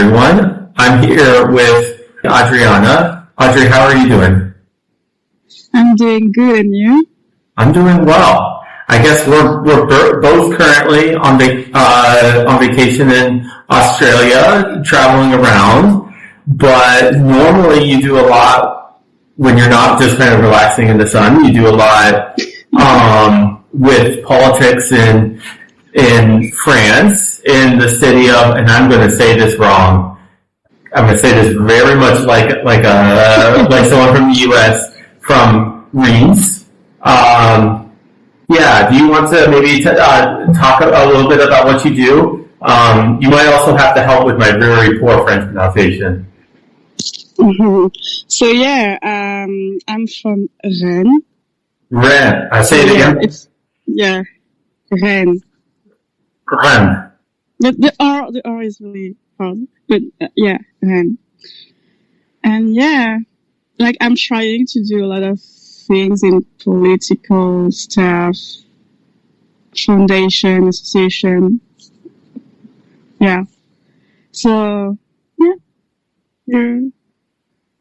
everyone. I'm here with Adriana. Audrey, how are you doing? I'm doing good, and you? I'm doing well. I guess we're both currently on vacation in Australia, traveling around. But normally you do a lot when you're not just kind of relaxing in the sun. You do a lot with politics in France, in the city of, and I'm going to say this wrong. I'm going to say this very much like someone from the U.S. from Reenes. Do you want to maybe talk a little bit about what you do? You might also have to help with my very poor French pronunciation. Mm-hmm. So I'm from Rennes. Rennes. I say it again. Rennes. Rennes. The R is really hard, but Rennes. And I'm trying to do a lot of things in political stuff, foundation, association. Yeah. So, you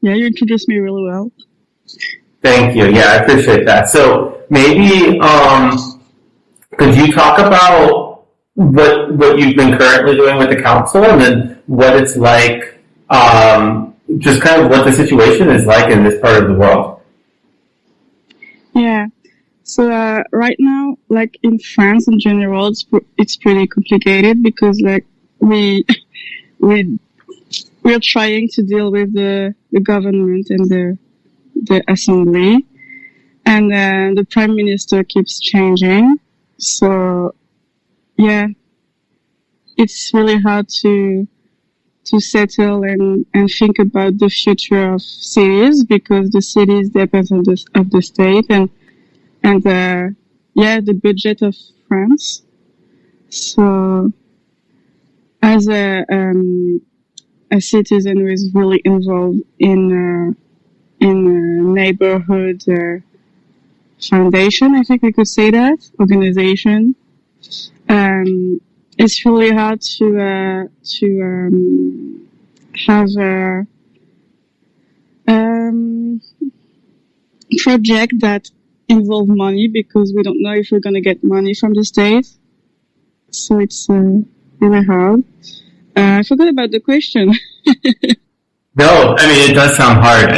introduced me really well. Thank you. Yeah, I appreciate that. So maybe, could you talk about what you've been currently doing with the council, and then what it's like, just kind of what the situation is like in this part of the world? Yeah. So right now, like in France in general, it's pretty complicated because we're trying to deal with the government and the assembly, and the prime minister keeps changing. So it's really hard to settle and think about the future of cities, because the cities depend on the state and the budget of France. So as a citizen who is really involved in a neighborhood foundation, I think we could say that, organization, it's really hard to have a project that involve money, because we don't know if we're going to get money from the state. So it's really hard. I forgot about the question. No, I mean, it does sound hard.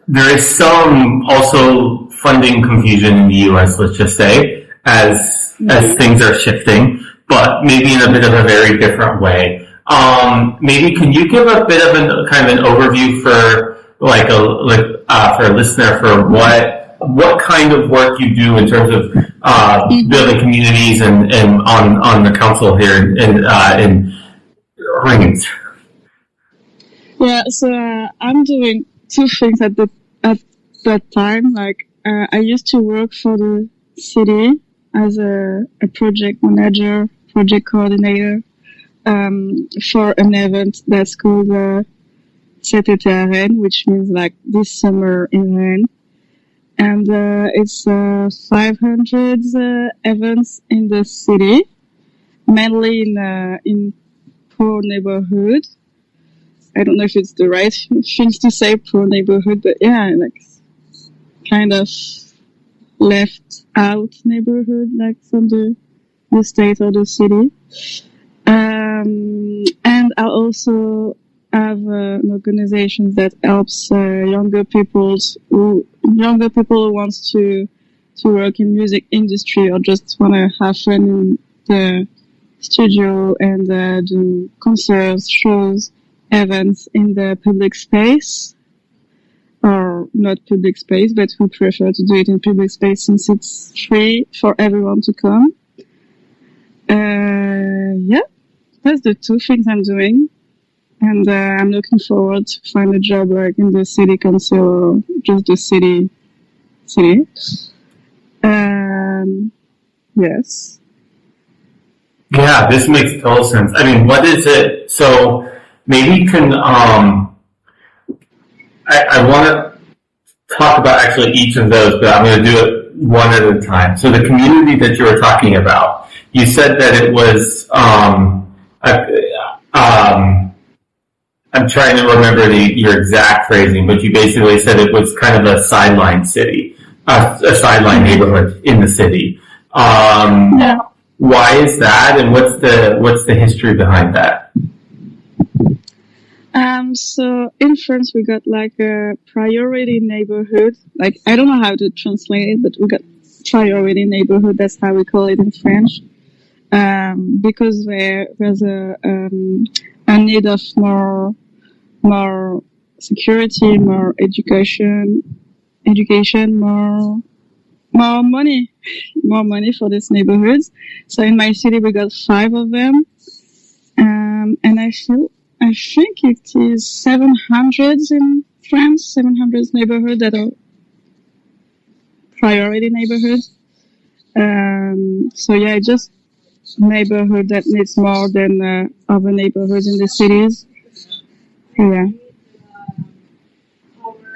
There is some also funding confusion in the U.S., let's just say, as things are shifting, but maybe in a bit of a very different way. Maybe can you give a bit of an overview for for a listener for what kind of work you do in terms of building communities and on the council here in Reenes? Yeah, so I'm doing two things at that time. I used to work for the city as a project manager, project coordinator, for an event that's called Cet été à Rennes, which means this summer in Rennes. And it's 500 events in the city, mainly in poor neighborhood. I don't know if it's the right thing to say, poor neighborhood, but kind of left out neighborhood, from the state or the city. And I also have an organization that helps younger people who wants to work in music industry, or just want to have fun in the studio and do concerts, shows, events in the public space, or not public space, but we prefer to do it in public space since it's free for everyone to come. That's the two things I'm doing. And I'm looking forward to find a job in the city council, or just the city. Yes. Yeah, this makes total sense. I mean, what is it? So maybe you can, I want to talk about actually each of those, but I'm going to do it one at a time. So the community that you were talking about, you said that it was I'm trying to remember your exact phrasing, but you basically said it was kind of a sideline city, a sideline neighborhood in the city. Yeah. Why is that, and what's the history behind that? So in France, we got like a priority neighborhood. Like, I don't know how to translate it, but we got priority neighborhood. That's how we call it in French. Because there's a need of more security, more education, more money for these neighborhoods. So in my city, we got 5 of them. And I think it is 700 in France, 700 neighborhoods that are priority neighborhoods. So yeah, just neighborhood that needs more than other neighborhoods in the cities. Yeah.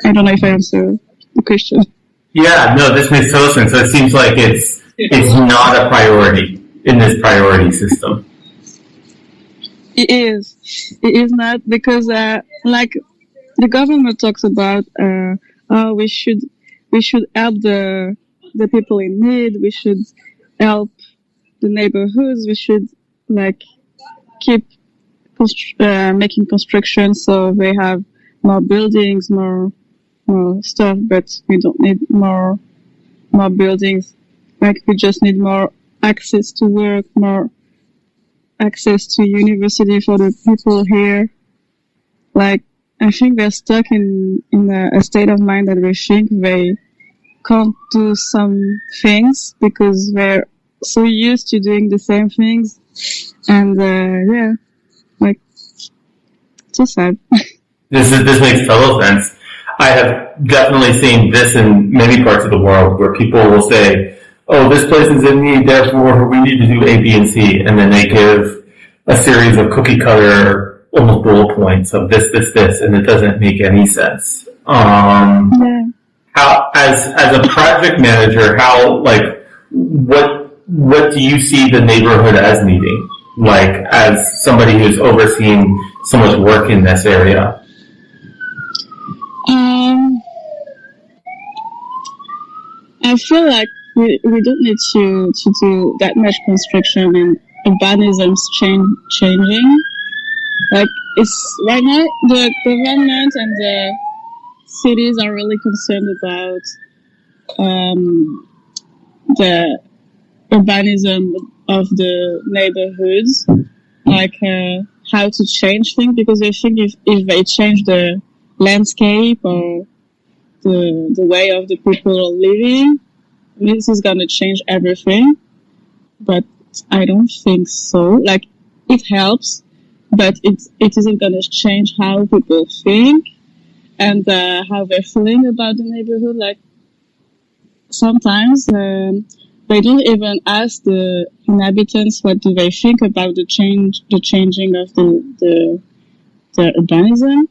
I don't know if I answered the question. Yeah, no, this makes total sense. So it seems like it's not a priority in this priority system. It is not, because like the government talks about we should help the people in need, we should help the neighborhoods, we should like keep making construction so they have more buildings, more stuff, but we don't need more buildings. Like, we just need more access to work, more access to university for the people here. Like, I think they're stuck in a state of mind that they think they can't do some things because they're so used to doing the same things. And yeah, like, so sad. This makes total sense. I have definitely seen this in many parts of the world where people will say, oh, this place is in need, therefore we need to do A, B, and C, and then they give a series of cookie cutter, almost bullet points of this, and it doesn't make any sense. Yeah. How, as a project manager, what do you see the neighborhood as needing? Like, as somebody who's overseeing so much work in this area? I feel like we don't need to do that much construction, and urbanism's changing. Like, it's right now the government and the cities are really concerned about the urbanism of the neighborhoods, like how to change things, because they think if they change the landscape or the way of the people are living, this is gonna change everything. But I don't think so. Like, it helps, but it isn't gonna change how people think and how they're feeling about the neighborhood. Like, sometimes they don't even ask the inhabitants what do they think about the changing of the urbanism,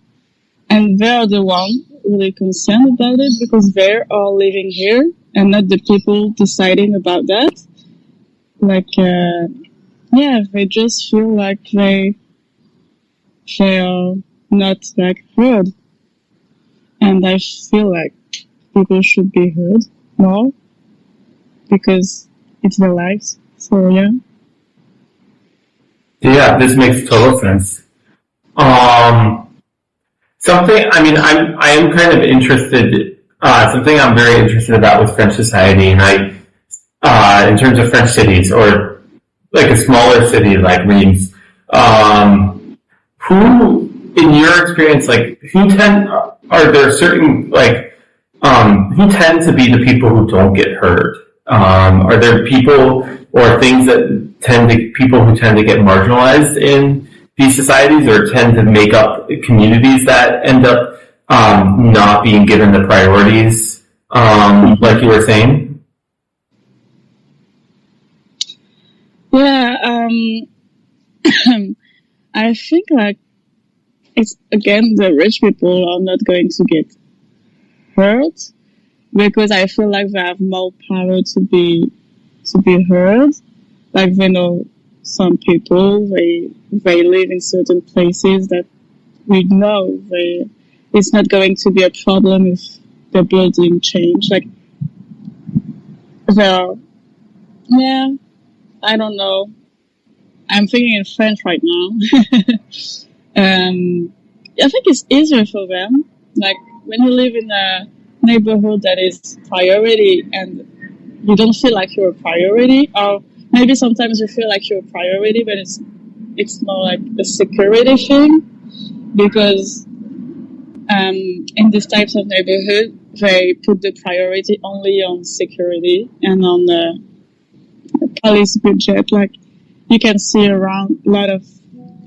and they're the one really concerned about it because they're all living here and not the people deciding about that. Like, yeah, they just feel like they are not like heard, and I feel like people should be heard more because it's their lives. So yeah. Yeah, this makes total sense. Something, I mean, I am kind of interested, something I'm very interested about with French society, and in terms of French cities, or like a smaller city like Rennes, who, in your experience, like, are there certain, like, who tend to be the people who don't get heard? Are there people or things that people who tend to get marginalized in these societies, or tend to make up communities that end up not being given the priorities, like you were saying? Yeah, I think like it's again the rich people are not going to get hurt because I feel like they have more power to be heard. Like, they know some people. They live in certain places that we know it's not going to be a problem if the building change. Like, yeah, I don't know. I'm thinking in French right now. I think it's easier for them. Like, when you live in a neighborhood that is priority and you don't feel like you're a priority, or maybe sometimes you feel like you're a priority, but it's more like a security thing, because in these types of neighborhood, they put the priority only on security and on the police budget. Like, you can see around a lot of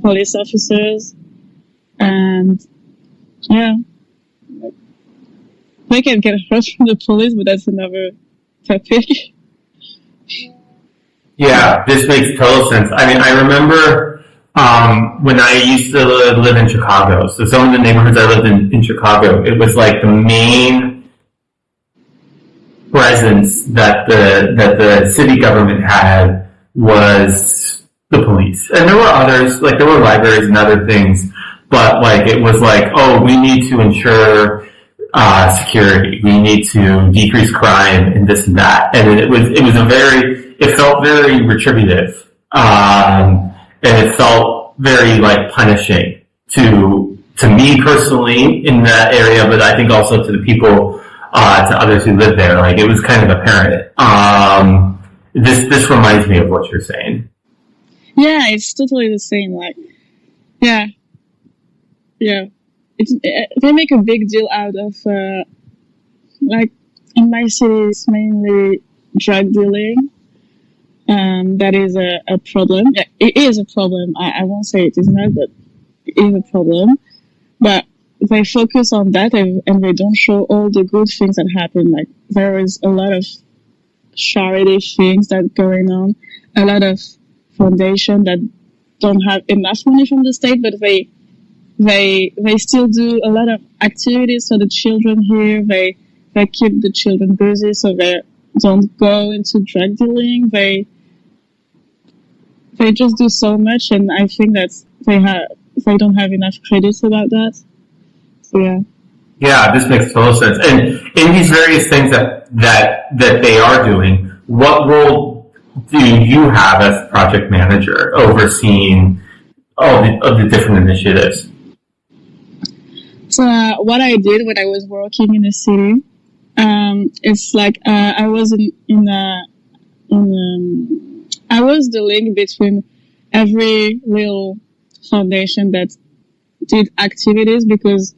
police officers, and yeah, they can get hurt from the police, but that's another topic. Yeah, this makes total sense. I mean, I remember when I used to live in Chicago. So some of the neighborhoods I lived in Chicago, it was like the main presence that the city government had was the police. And there were others, like there were libraries and other things, but like it was like, oh, we need to ensure security. We need to decrease crime and this and that. And it felt very retributive. And it felt very like punishing to me personally in that area, but I think also to the people, to others who live there. Like, it was kind of apparent. This reminds me of what you're saying. Yeah, it's totally the same. Like, yeah. They make a big deal out of, like, in my city, it's mainly drug dealing. That is a problem. Yeah, it is a problem. I won't say it is not, but it is a problem. But they focus on that and they don't show all the good things that happen. Like, there is a lot of charity things that going on, a lot of foundation that don't have enough money from the state, but they still do a lot of activities for the children here. They keep the children busy so they don't go into drug dealing. They just do so much, and I think that they don't have enough credits about that. So yeah. Yeah, this makes total sense. And in these various things that they are doing, what role do you have as project manager overseeing all the different initiatives? So what I did when I was working in the city, it's like I was I was the link between every little foundation that did activities, because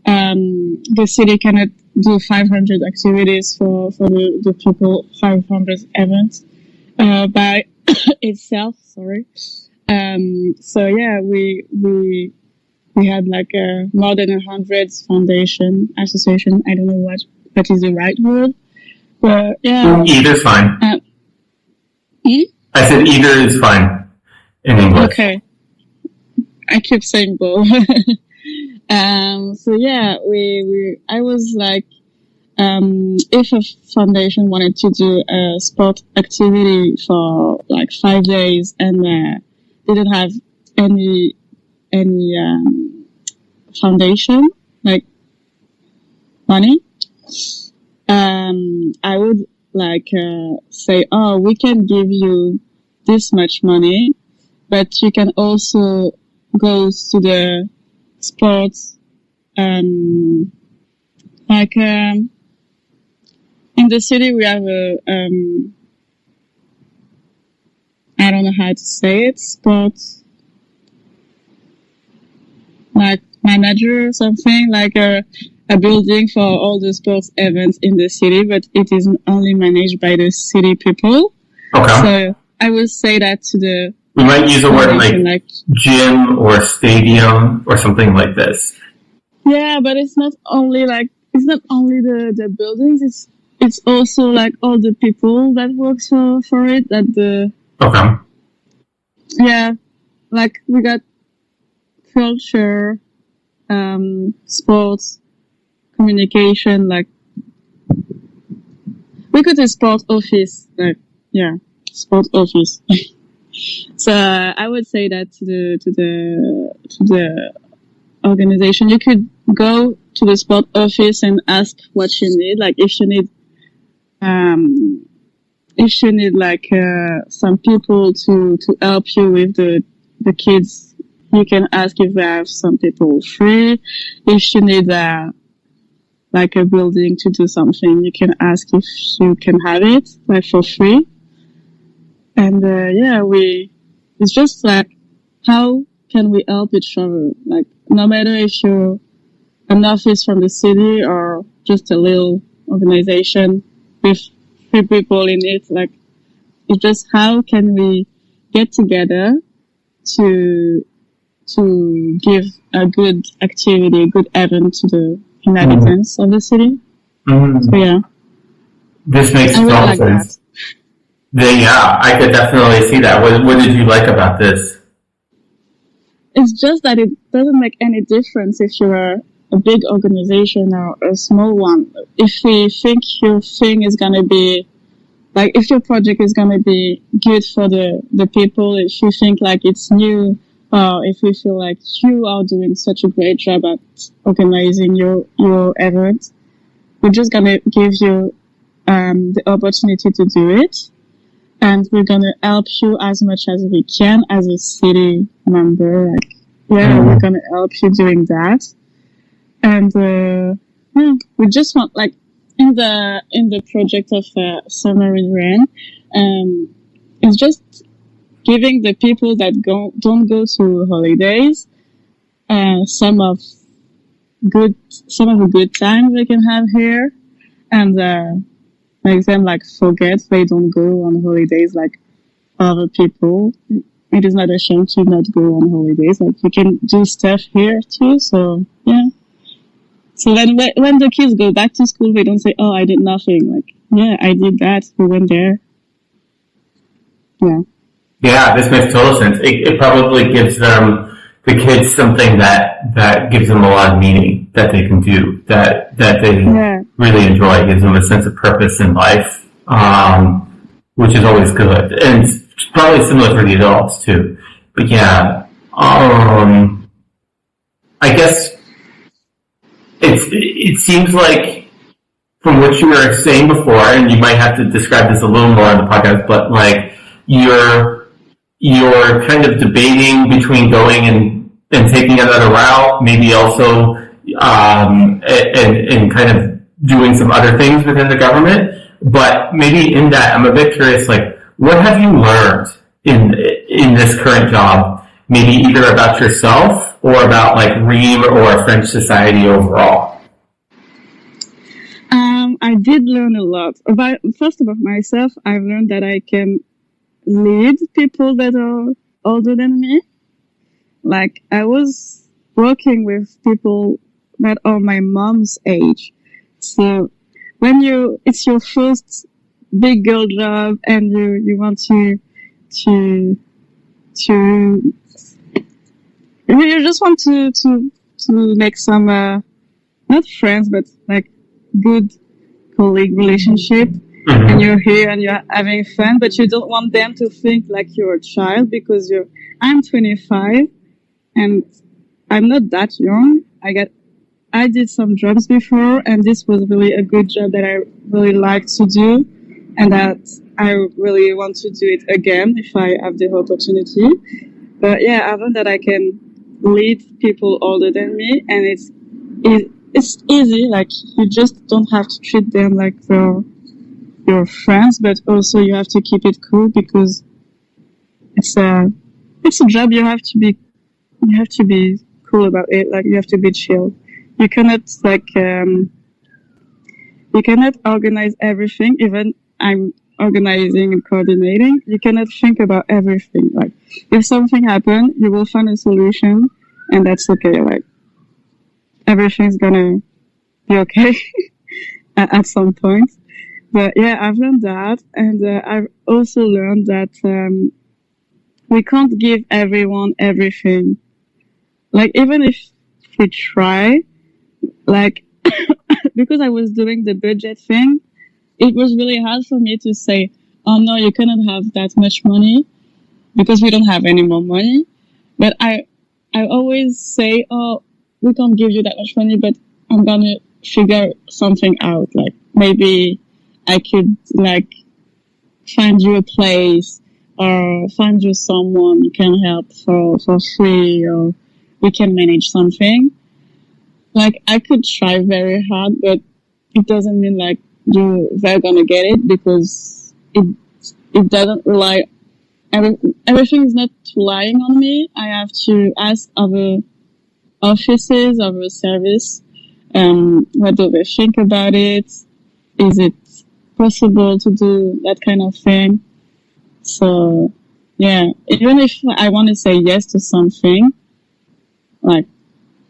the city cannot do 500 activities for the people, 500 events by itself. Sorry. So yeah, we had like more than 100 foundation association. I don't know what is the right word, but yeah. Either's fine. I said either is fine in English. Okay. I keep saying both. So yeah, I was like, if a foundation wanted to do a sport activity for like 5 days and didn't have any foundation, like money, I would like say, oh, we can give you this much money, but you can also go to the sports, like in the city we have a I don't know how to say it, sports like manager or something, like a building for all the sports events in the city, but it is only managed by the city people. Okay. So I would say that to the... We might use a word like gym or stadium or something like this. Yeah, but it's not only the buildings, it's also like all the people that works for it, Okay. Yeah, like we got culture, sports, communication, like we could say sport office, like, yeah, sport office. So I would say that to the organization, you could go to the sport office and ask what you need. Like if you need like some people to help you with the kids, you can ask if they have some people free. If you need like a building to do something, you can ask if you can have it like for free. And it's just like, how can we help each other? Like, no matter if you're an office from the city or just a little organization with 3 people in it, like, it's just how can we get together to give a good activity, a good event to the inhabitants of the city. So yeah. This makes I really total like sense. that. Yeah, I could definitely see that. What did you like about this? It's just that it doesn't make any difference if you're a big organization or a small one. If we think your thing is going to be, like, if your project is going to be good for the people, if you think like it's new, or if you feel like you are doing such a great job at organizing your event, we're just going to give you the opportunity to do it. And we're going to help you as much as we can as a city member. Like, we're going to help you doing that. And, we just want, like, in the project of Summer in Rennes, it's just giving the people that don't go to holidays, some of a good time they can have here, and, make them like forget they don't go on holidays like other people. It is not a shame to not go on holidays. Like, you can do stuff here too. So yeah. So then when the kids go back to school, they don't say, "Oh, I did nothing." Like, yeah, I did that. We went there. Yeah. Yeah, this makes total sense. It probably gives the kids something that gives them a lot of meaning that they can do, that they really enjoy. It gives them a sense of purpose in life, which is always good. And it's probably similar for the adults too. But yeah, I guess it seems like, from what you were saying before, and you might have to describe this a little more on the podcast, but like you're kind of debating between going and taking another route, maybe also and kind of doing some other things within the government. But maybe in that, I'm a bit curious, like, what have you learned in this current job? Maybe either about yourself or about like Reenes or French society overall. I did learn a lot. First about myself, I've learned that I can lead people that are older than me. Like, I was working with people that are my mom's age. So when it's your first big girl job and you want to you just want to make some, not friends, but like good colleague relationship. And you're here and you're having fun, but you don't want them to think like you're a child, because I'm 25 and I'm not that young. I did some jobs before, and this was really a good job that I really like to do, and that I really want to do it again if I have the opportunity. But yeah, I've learned that I can lead people older than me, and it's easy. Like, you just don't have to treat them like they're your friends, but also you have to keep it cool, because it's a job. You have to be cool about it. Like, you have to be chill. You cannot organize everything. Even I'm organizing and coordinating. You cannot think about everything. Like, if something happens, you will find a solution, and that's okay. Like, everything's gonna be okay at some point. But yeah, I've learned that, and I've also learned that we can't give everyone everything. Like, even if we try, like, because I was doing the budget thing, it was really hard for me to say, "Oh no, you cannot have that much money," because we don't have any more money. But I always say, oh, we can't give you that much money, but I'm gonna figure something out. Like maybe I could like find you a place or find you someone you can help for free, or we can manage something. Like I could try very hard, but it doesn't mean like they're gonna get it, because it doesn't rely. Everything is not relying on me. I have to ask other offices, other service, what do they think about it? Is it possible to do that kind of thing? So, yeah, even if I want to say yes to something, like,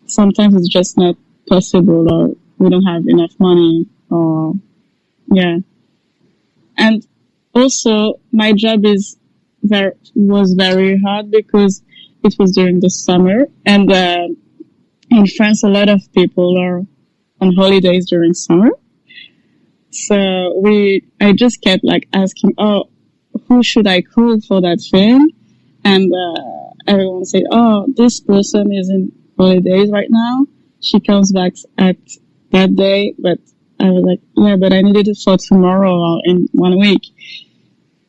sometimes it's just not possible, or we don't have enough money, or, yeah. And also, my job was very hard because it was during the summer, and in France, a lot of people are on holidays during summer. So I just kept like asking, oh, who should I call for that thing? And everyone said, oh, this person is in holidays right now. She comes back at that day, but I was like, yeah, but I needed it for tomorrow or in 1 week.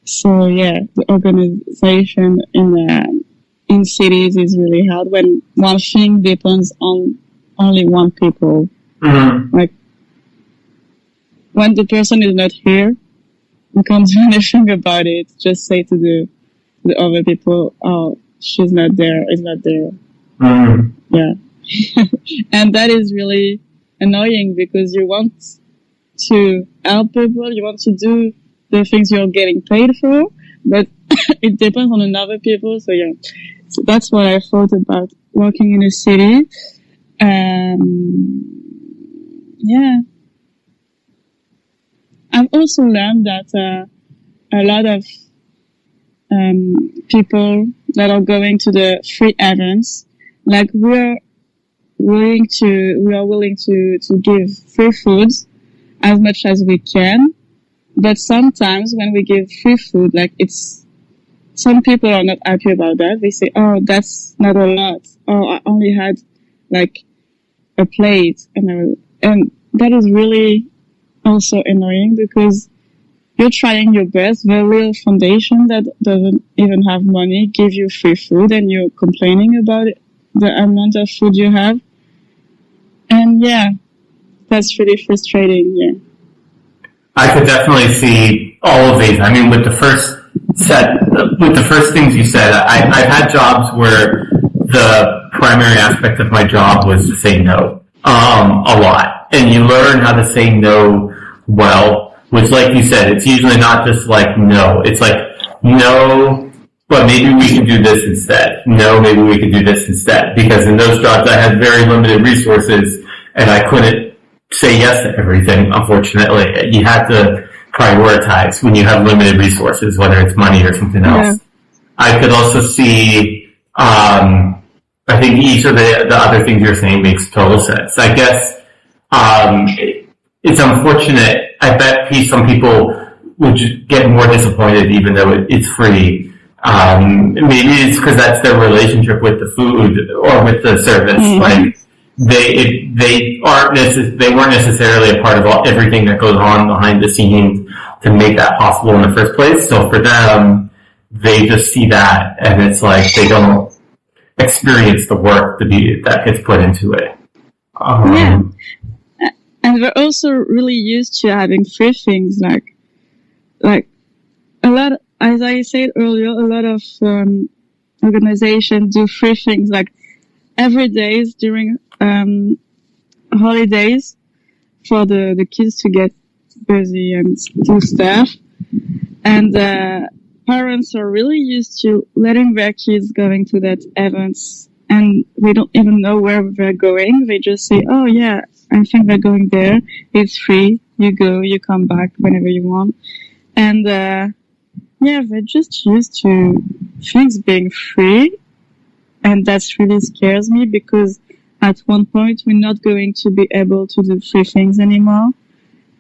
So yeah, the organization in cities is really hard when one thing depends on only one people. Mm-hmm. Like when the person is not here, you can't do anything about it. Just say to the other people, oh, she's not there, it's not there. Mm-hmm. Yeah. And that is really annoying because you want to help people, you want to do the things you're getting paid for, but it depends on another people. So yeah, so that's what I thought about working in a city. Yeah. I've also learned that a lot of people that are going to the free events, like we are willing to give free foods as much as we can. But sometimes when we give free food, like some people are not happy about that. They say, oh, that's not a lot. Oh, I only had like a plate. And that is really also annoying because you're trying your best. The real foundation that doesn't even have money give you free food and you're complaining about it, the amount of food you have. And yeah, that's really frustrating. Yeah. I could definitely see all of these. I mean, with the first things you said, I've had jobs where the primary aspect of my job was to say no, a lot. And you learn how to say no well, which like you said, it's usually not just like no. It's like, no, but maybe we can do this instead. No, maybe we can do this instead. Because in those jobs I had very limited resources and I couldn't say yes to everything, unfortunately. You have to prioritize when you have limited resources, whether it's money or something else. Yeah. I could also see, I think each of the other things you're saying makes total sense. I guess, it's unfortunate. I bet some people would just get more disappointed even though it's free. Maybe it's because that's their relationship with the food or with the service. Mm-hmm. Like, they weren't necessarily a part of everything that goes on behind the scenes to make that possible in the first place. So for them, they just see that and it's like they don't experience the work that gets put into it. Yeah. And we're also really used to having free things like a lot, as I said earlier, a lot of organizations do free things like every day during holidays for the kids to get busy and do stuff. And parents are really used to letting their kids going to that events and they don't even know where they're going. They just say, oh yeah, I think they're going there. It's free. You go, you come back whenever you want. And yeah, they're just used to things being free. And that really scares me because at one point we're not going to be able to do free things anymore.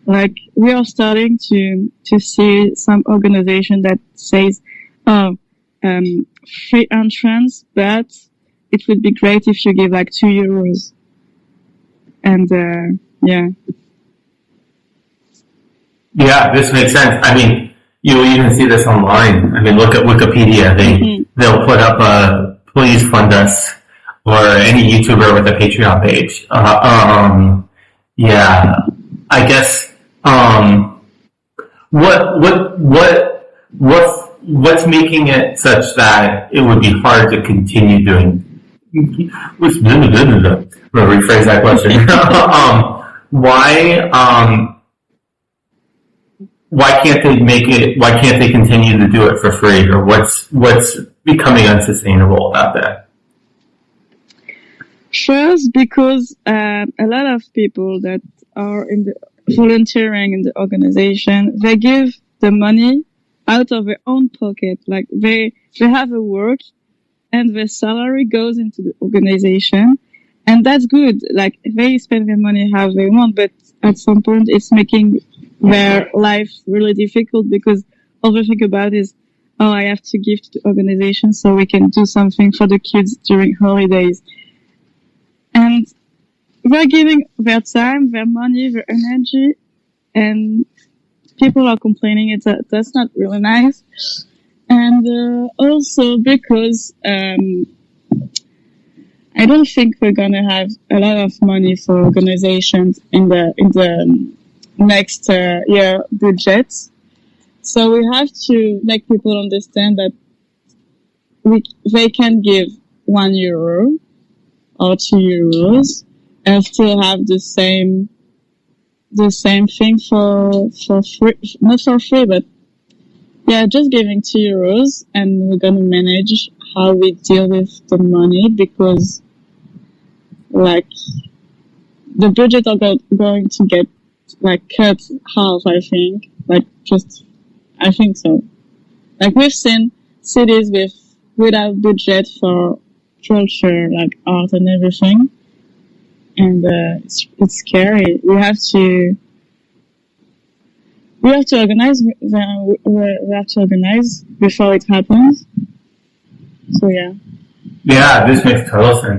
Like we are starting to see some organization that says, oh, free entrance, but it would be great if you give like €2. And yeah. Yeah, this makes sense. I mean, you'll even see this online. I mean, look at Wikipedia. They'll put up a please fund us, or any YouTuber with a Patreon page. Yeah, I guess. What's making it such that it would be hard to continue doing? Rephrase that question. Why can't they make it? Why can't they continue to do it for free? Or what's becoming unsustainable about that? First, because a lot of people that are in the volunteering in the organization, they give the money out of their own pocket. Like they have a work, and their salary goes into the organization, and that's good. Like they spend their money how they want, but at some point it's making their life really difficult, because all they think about is, oh, I have to give to the organization so we can do something for the kids during holidays. And they're giving their time, their money, their energy, and people are complaining that's not really nice. And also because I don't think we're gonna have a lot of money for organizations in the next year budget. So we have to make people understand that they can give €1 or €2 and still have the same thing for free, not for free, but yeah, just giving €2, and we're gonna manage how we deal with the money, because like the budget are going to get like cut half, I think. I think so. Like we've seen cities without budget for culture, like art and everything, and it's scary. We have to organize. We have to organize before it happens. So yeah. Yeah, this makes total sense.